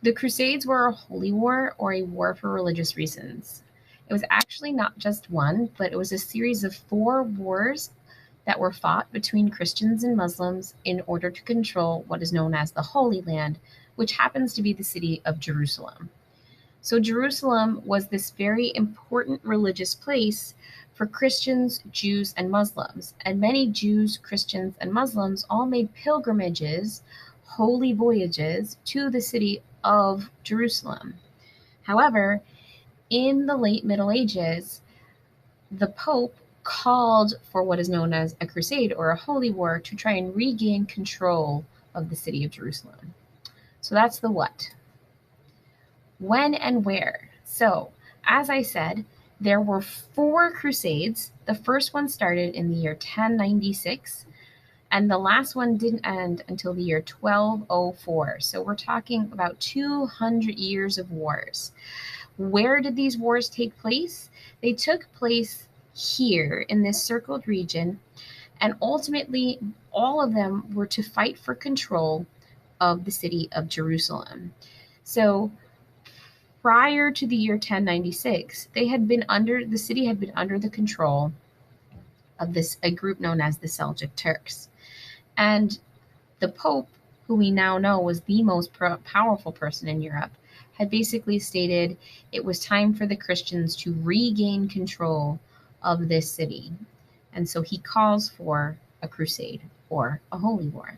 The Crusades were a holy war or a war for religious reasons. It was actually not just one, but it was a series of 4 wars that were fought between Christians and Muslims in order to control what is known as the Holy Land, which happens to be the city of Jerusalem. So, Jerusalem was this very important religious place for Christians, Jews, and Muslims. And many Jews, Christians, and Muslims all made pilgrimages, holy voyages to the city of Jerusalem. However, in the late Middle Ages, the Pope called for what is known as a crusade or a holy war to try and regain control of the city of Jerusalem. So that's the what. When and where? So, as I said, there were 4 crusades. The first one started in the year 1096, and the last one didn't end until the year 1204. So, we're talking about 200 years of wars. Where did these wars take place? They took place here in this circled region, and ultimately, all of them were to fight for control of the city of Jerusalem. So, prior to the year 1096, the city had been under the control of a group known as the Seljuk Turks. And the Pope, who we now know was the most powerful person in Europe, had basically stated it was time for the Christians to regain control of this city. And so he calls for a crusade or a holy war.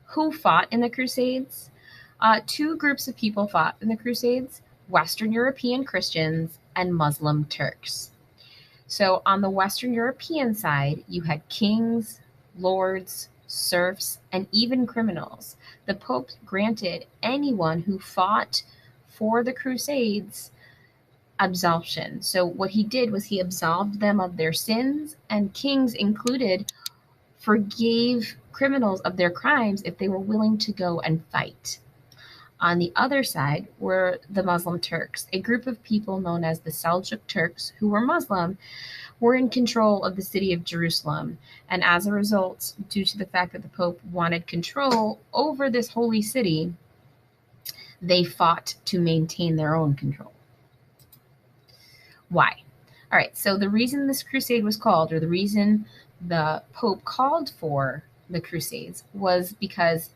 Who fought in the Crusades? 2 groups of people fought in the Crusades: Western European Christians and Muslim Turks. So on the Western European side, you had kings, lords, serfs, and even criminals. The Pope granted anyone who fought for the Crusades absolution. So what he did was he absolved them of their sins, and kings included forgave criminals of their crimes if they were willing to go and fight. On the other side were the Muslim Turks, a group of people known as the Seljuk Turks who were Muslim, were in control of the city of Jerusalem. And as a result, due to the fact that the Pope wanted control over this holy city, they fought to maintain their own control. Why? All right, so the reason this crusade was called, or the reason the Pope called for the Crusades, was because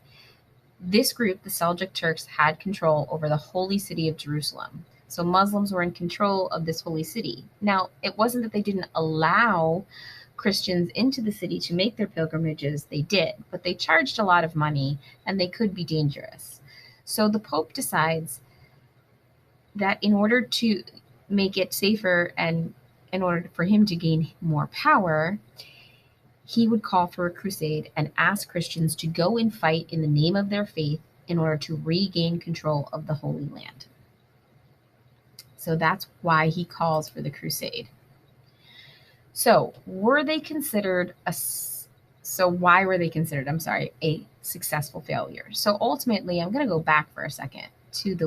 this group, the Seljuk Turks, had control over the holy city of Jerusalem. So Muslims were in control of this holy city. Now, it wasn't that they didn't allow Christians into the city to make their pilgrimages. They did, but they charged a lot of money and they could be dangerous. So the Pope decides that in order to make it safer and in order for him to gain more power, he would call for a crusade and ask Christians to go and fight in the name of their faith in order to regain control of the Holy Land. So that's why he calls for the crusade. So why were they considered a successful failure? So ultimately, I'm going to go back for a second to the